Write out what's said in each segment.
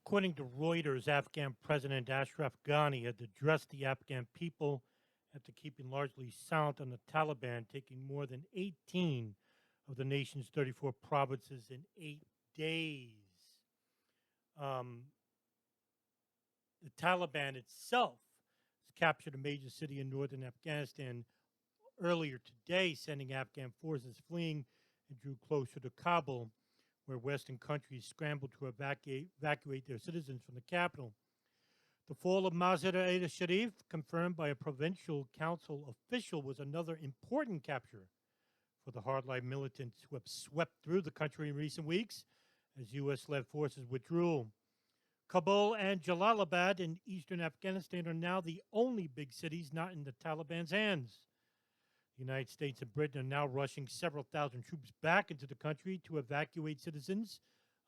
According to Reuters, Afghan President Ashraf Ghani had addressed the Afghan people after keeping largely silent on the Taliban, taking more than 18 of the nation's 34 provinces in 8 days. Um, the Taliban itself has captured a major city in northern Afghanistan earlier today, sending Afghan forces fleeing and drew closer to Kabul, where Western countries scrambled to evacuate their citizens from the capital. The fall of Mazar-e-Sharif, confirmed by a provincial council official, was another important capture for the hardline militants who have swept through the country in recent weeks as U.S.-led forces withdrew. Kabul and Jalalabad in eastern Afghanistan are now the only big cities not in the Taliban's hands. The United States and Britain are now rushing several thousand troops back into the country to evacuate citizens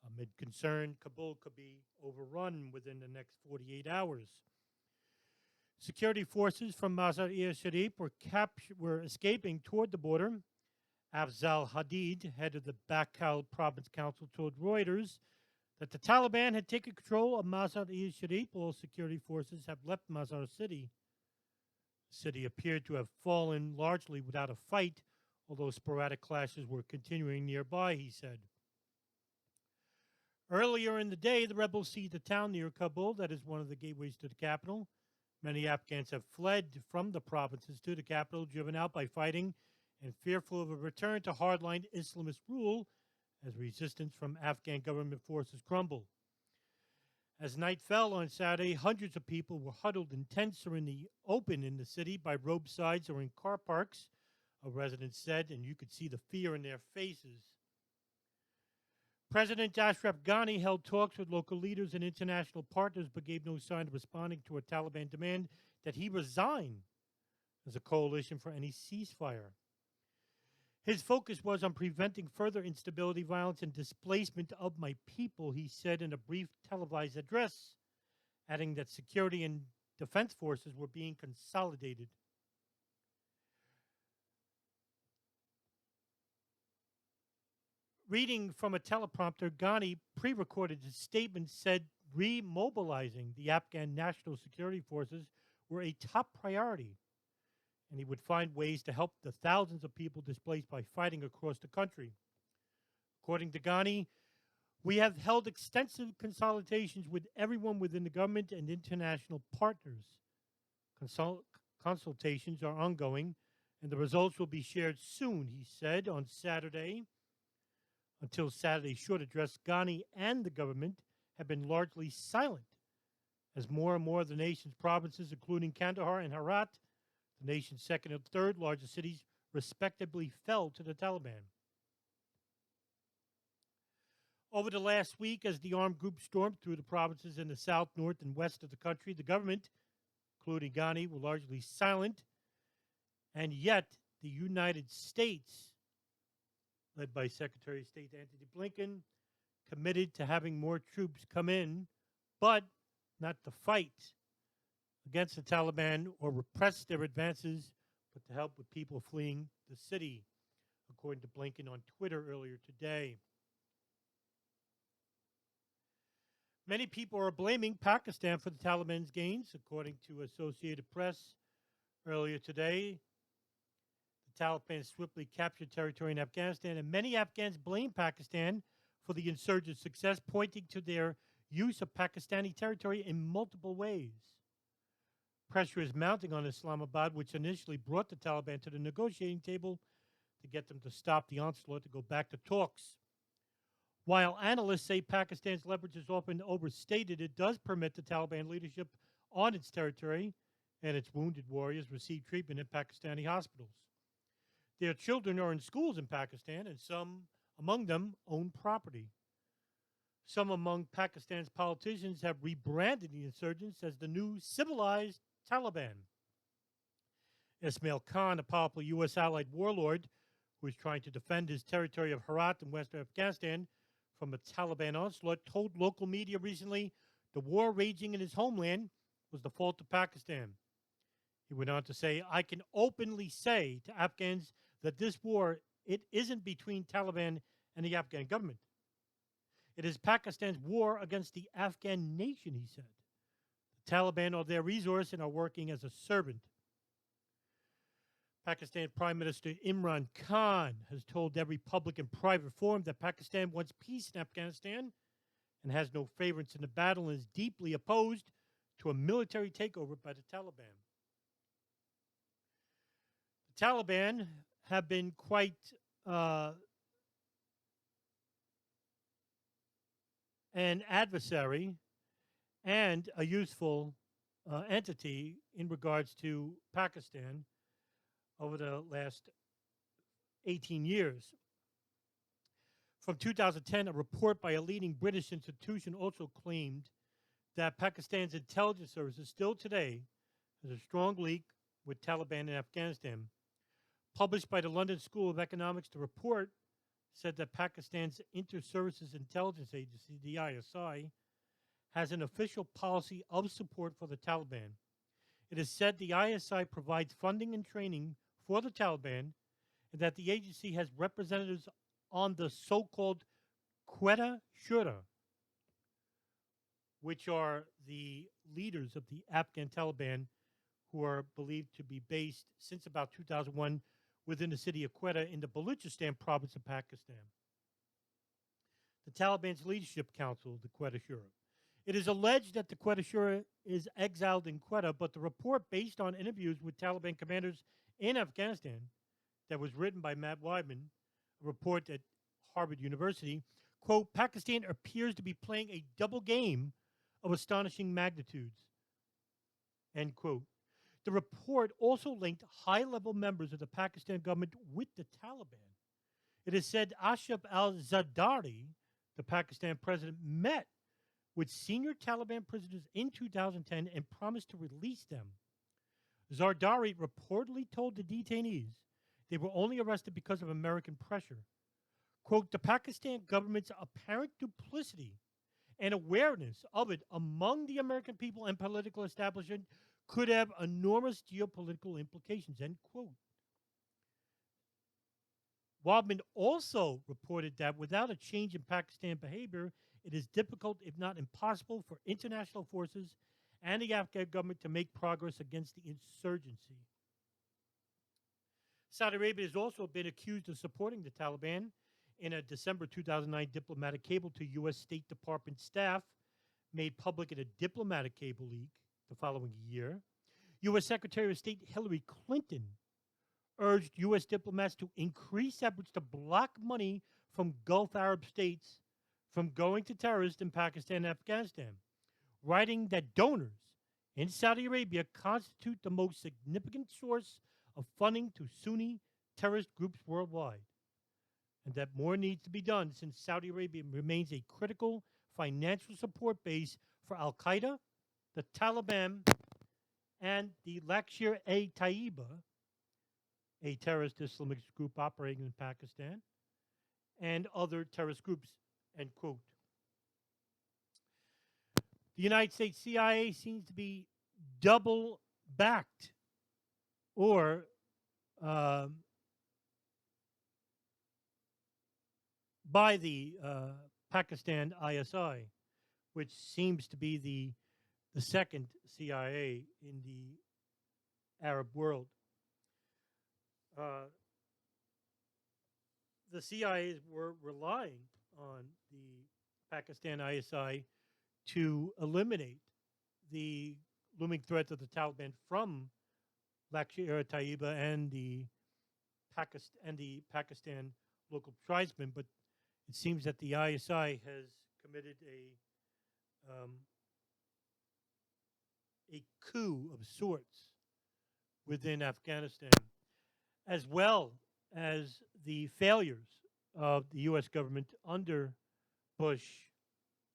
amid concern Kabul could be overrun within the next 48 hours. Security forces from Mazar-e-Sharif were escaping toward the border. Afzal Hadid, head of the Bakhal Province Council, told Reuters that the Taliban had taken control of Mazar-e-Sharif. All security forces have left Mazar City. The city appeared to have fallen largely without a fight, although sporadic clashes were continuing nearby, he said. Earlier in the day, the rebels seized a town near Kabul that is one of the gateways to the capital. Many Afghans have fled from the provinces to the capital, driven out by fighting and fearful of a return to hardline Islamist rule as resistance from Afghan government forces crumbled. As night fell on Saturday, hundreds of people were huddled in tents or in the open in the city by roadsides or in car parks, a resident said, and you could see the fear in their faces. President Ashraf Ghani held talks with local leaders and international partners but gave no sign of responding to a Taliban demand that he resign as a coalition for any ceasefire. His focus was on preventing further instability, violence, and displacement of my people, he said in a brief televised address, adding that security and defense forces were being consolidated. Reading from a teleprompter, Ghani pre-recorded his statement said remobilizing the Afghan National Security Forces were a top priority, and he would find ways to help the thousands of people displaced by fighting across the country. According to Ghani, we have held extensive consultations with everyone within the government and international partners. Consultations are ongoing, and the results will be shared soon, he said on Saturday. Until Saturday's short address, Ghani and the government have been largely silent as more and more of the nation's provinces, including Kandahar and Herat, the nation's second and third largest cities, respectively, fell to the Taliban. Over the last week, as the armed group stormed through the provinces in the south, north, and west of the country, the government, including Ghani, were largely silent, and yet the United States, led by Secretary of State Antony Blinken, committed to having more troops come in, but not to fight against the Taliban or repress their advances, but to help with people fleeing the city, according to Blinken on Twitter earlier today. Many people are blaming Pakistan for the Taliban's gains, according to Associated Press earlier today. The Taliban swiftly captured territory in Afghanistan, and many Afghans blame Pakistan for the insurgents' success, pointing to their use of Pakistani territory in multiple ways. Pressure is mounting on Islamabad, which initially brought the Taliban to the negotiating table to get them to stop the onslaught to go back to talks. While analysts say Pakistan's leverage is often overstated, it does permit the Taliban leadership on its territory and its wounded warriors receive treatment in Pakistani hospitals. Their children are in schools in Pakistan, and some among them own property. Some among Pakistan's politicians have rebranded the insurgents as the new civilized Taliban. Ismail Khan, a powerful U.S. allied warlord who is trying to defend his territory of Herat in western Afghanistan from a Taliban onslaught, told local media recently the war raging in his homeland was the fault of Pakistan. He went on to say, I can openly say to Afghans that this war, it isn't between Taliban and the Afghan government. It is Pakistan's war against the Afghan nation, he said. The Taliban are their resource and are working as a servant. Pakistan Prime Minister Imran Khan has told every public and private forum that Pakistan wants peace in Afghanistan and has no favorites in the battle and is deeply opposed to a military takeover by the Taliban. The Taliban have been quite an adversary and a useful entity in regards to Pakistan over the last 18 years. From 2010, a report by a leading British institution also claimed that Pakistan's intelligence services still today has a strong link with Taliban in Afghanistan. Published by the London School of Economics, the report said that Pakistan's Inter-Services Intelligence Agency, the ISI, has an official policy of support for the Taliban. It is said the ISI provides funding and training for the Taliban and that the agency has representatives on the so-called Quetta Shura, which are the leaders of the Afghan Taliban who are believed to be based since about 2001 within the city of Quetta in the Balochistan province of Pakistan. The Taliban's leadership council, the Quetta Shura. It is alleged that the Quetta Shura is exiled in Quetta, but the report, based on interviews with Taliban commanders in Afghanistan, that was written by Matt Weidman, a report at Harvard University, quote, Pakistan appears to be playing a double game of astonishing magnitudes, end quote. The report also linked high-level members of the Pakistan government with the Taliban. It is said Ashraf al-Zardari, the Pakistan president, met with senior Taliban prisoners in 2010 and promised to release them. Zardari reportedly told the detainees they were only arrested because of American pressure. Quote, the Pakistan government's apparent duplicity and awareness of it among the American people and political establishment could have enormous geopolitical implications, end quote. Waldman also reported that without a change in Pakistan behavior, it is difficult, if not impossible, for international forces and the Afghan government to make progress against the insurgency. Saudi Arabia has also been accused of supporting the Taliban. In a December 2009 diplomatic cable to U.S. State Department staff made public in a diplomatic cable leak the following year, U.S. Secretary of State Hillary Clinton urged U.S. diplomats to increase efforts to block money from Gulf Arab states from going to terrorists in Pakistan and Afghanistan, writing that donors in Saudi Arabia constitute the most significant source of funding to Sunni terrorist groups worldwide, and that more needs to be done since Saudi Arabia remains a critical financial support base for Al-Qaeda, the Taliban, and the Lashkar-e-Taiba, a terrorist Islamist group operating in Pakistan, and other terrorist groups, end quote. The United States CIA seems to be double-backed or by the Pakistan ISI, which seems to be the second CIA in the Arab world. The CIA were relying on the Pakistan ISI to eliminate the looming threat of the Taliban from Lashkar-e-Taiba and the Pakistan local tribesmen, but it seems that the ISI has committed a coup of sorts within Afghanistan, as well as the failures of the U.S. government under Bush,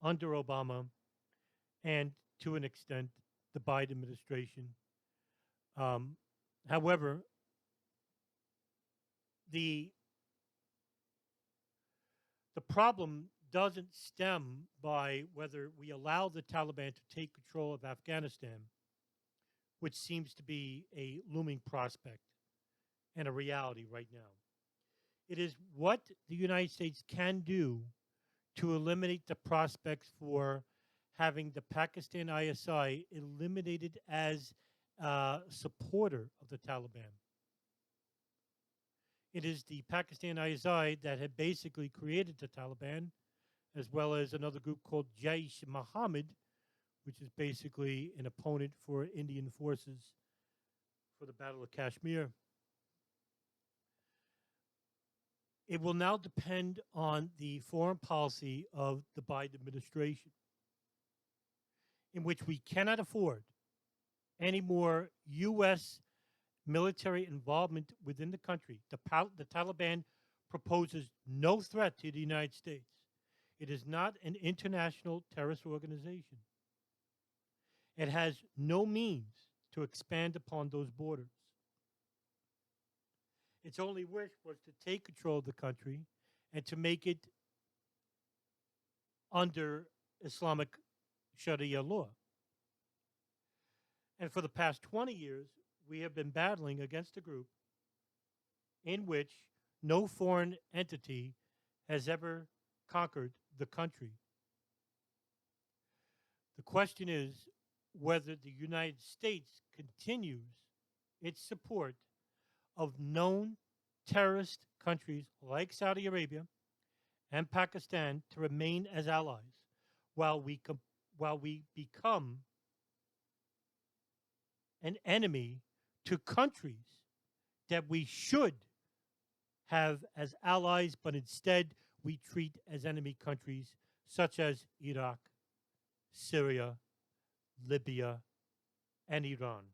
under Obama, and to an extent, the Biden administration. However, the problem doesn't stem by whether we allow the Taliban to take control of Afghanistan, which seems to be a looming prospect and a reality right now. It is what the United States can do to eliminate the prospects for having the Pakistan ISI eliminated as a supporter of the Taliban. It is the Pakistan ISI that had basically created the Taliban, as well as another group called Jaish-e-Mohammed, which is basically an opponent for Indian forces for the Battle of Kashmir. It will now depend on the foreign policy of the Biden administration, in which we cannot afford any more U.S. military involvement within the country. The Taliban proposes no threat to the United States. It is not an international terrorist organization. It has no means to expand upon those borders. Its only wish was to take control of the country and to make it under Islamic Sharia law. And for the past 20 years, we have been battling against a group in which no foreign entity has ever conquered the country. The question is whether the United States continues its support of known terrorist countries like Saudi Arabia and Pakistan to remain as allies while we become an enemy to countries that we should have as allies, but instead we treat as enemy countries such as Iraq, Syria, Libya, and Iran.